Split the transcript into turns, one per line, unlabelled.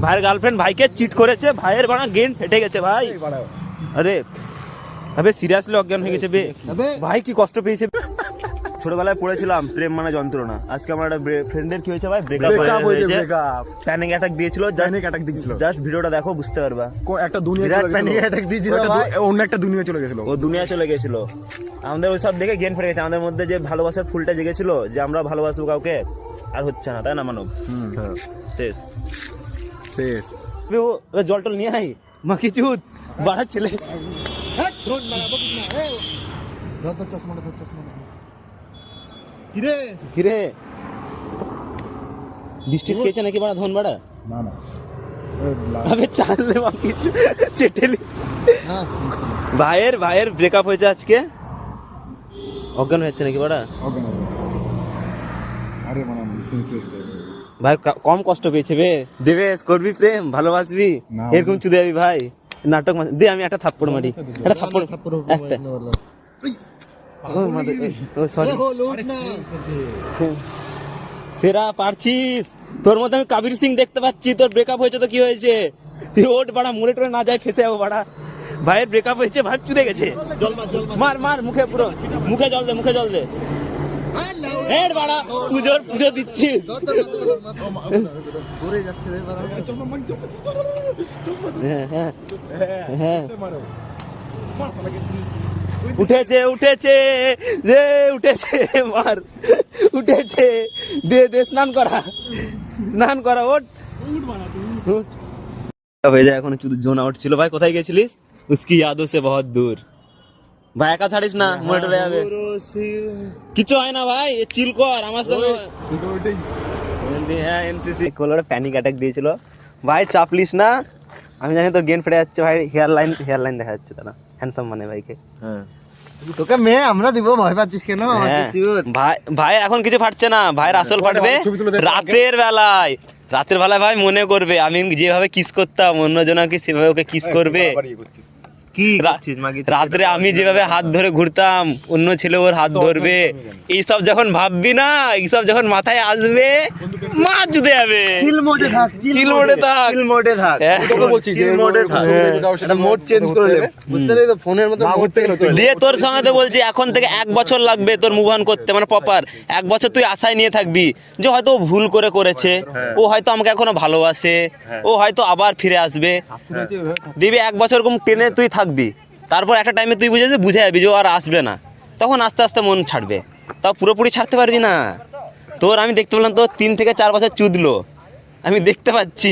ভাইয়ের গার্লফ্রেন্ড ভাইকে চিট করেছে, ভাইয়ের বানা গেন ফেটে গেছে ভাই। আরে আবে সিরিয়াসলি অজ্ঞান হয়ে গেছে বে ভাই, কি কষ্ট পেয়েছে। ছোটবেলায় পড়েছিলাম প্রেম মানে যন্ত্রণা, আজকে আমার একটা ফ্রেন্ডের কি হয়েছে ভাই, ব্রেকআপ হয়েছে, প্যানিক অ্যাটাক দিয়েছিল, জাস্ট ভিডিওটা দেখো বুঝতে পারবা।
একটা দুনিয়া চলে গেছিল, প্যানিক অ্যাটাক দিয়েছিল ভাই, অন্য একটা দুনিয়া চলে গেছিল,
ও দুনিয়া চলে গেছিল। আমাদের ওই সব দেখে জ্ঞান ফেটে গেছে, আমাদের মধ্যে যে ভালোবাসার ফুলটা জেগেছিল যে আমরা ভালোবাসবো কাউকে, আর হচ্ছে না, তাই না মানব? শেষ
শেষ।
ও জল টল নিয়ে আই মা, কিছু বাড়া ছেলে। কিরে বৃষ্টি খেয়েছে নাকি বাড়া, ধন বাড়া?
না না
আবে চাললে মা কিছু চেটেলি। ভাইয়ের ব্রেকআপ হয়েছে আজকে, অজ্ঞান হয়েছে নাকি বাড়া?
আরে মানে সেন্সলেস টাইপ
ভাই কম কষ্ট পেয়েছে বে। দেবেশ করবি প্রেম, ভালোবাসবি, এরকম চুদে যাবি ভাই নাটক দে। আমি একটা থাপ্পড় মারি, একটা থাপ্পড় একটা। ও মাদের, ও সরি সেরা পারছিস। তোর মধ্যে আমি কবির সিং দেখতে পাচ্ছি। তোর ব্রেকআপ হয়েছে তো কি হয়েছে, তুই ওঠ বাড়া, মুড়ে টুড়ে না যায় ফেসে যাবো বাড়া। ভাইয়ের ব্রেকআপ হয়েছে, ভাই চুদে গেছে। মার মার মুখে, পুরো মুখে জল দে, মুখে জল দে। হেড বাড়া, পুজো দিচ্ছিস। উঠেছে উঠেছে রে, উঠেছে মার, উঠেছে দে দে, স্নান করা ওঠ হয়ে যায়। এখন শুধু জোন আউট ছিল। ভাই কোথায় গেছিলিস? উসকি ইয়াদোं से बहुत दूर। ভাই একা ছাড়িস না, মনে টরে যাবে। কিছু হয় না ভাই, চিল কর আমার সঙ্গে। হ্যাঁ এমসিসি কোলারে প্যানিক অ্যাটাক দিয়েছিল ভাই, চাপলিস না। আমি জানি তোর গেন ফেটে যাচ্ছে ভাই, হেয়ার লাইন দেখা যাচ্ছে তারা, হ্যান্ডসাম মানে ভাইকে। হ্যাঁ
তোকে মেয়ে আমরা দিব, ভয় পাচ্ছিস কেন?
ভাই এখন কিছু ফাটছে না, ভাইয়ের আসল ফাটবে রাতের বেলায়। ভাই মনে করবে আমি যেভাবে কিস করতাম, অন্যজনকে সেভাবে ওকে কিস করবে।
কি
রাত্রে আমি যেভাবে হাত ধরে ঘুরতাম, অন্য ছেলে ওর হাত ধরবে। এইসব যখন ভাববি না, এইসব যখন মাথায় আসবে, মা জুদে যাবে।
চিল মোডে থাক।
তোকে বলছি যে মোডে থাক,
এটা মোড চেঞ্জ করে দে, বুঝতে পারলি তো? ফোনের মতো মোড চেঞ্জ করে দে।
দিয়ে তোর সঙ্গে তো বলছি এখন থেকে 1 বছর লাগবে তোর মুভ অন করতে, মানে প্রপার 1 বছর তুই আশায় নিয়ে থাকবি যে হয়তো ও ভুল করেছে, ও হয়তো আমাকে এখনো ভালোবাসে, ও হয়তো আবার ফিরে আসবে। দিবি 1 বছর এরকম টেনে তুই থাকবি, তারপর একটা টাইমে তুই বুঝে যাবি যে ও আর আসবে না, তখন আস্তে আস্তে মন ছাড়বে। তাও পুরোপুরি ছাড়তে পারবি না। তোর আমি দেখতে পেলাম তো 3 থেকে 4 বছর চুদলো, আমি দেখতে পাচ্ছি।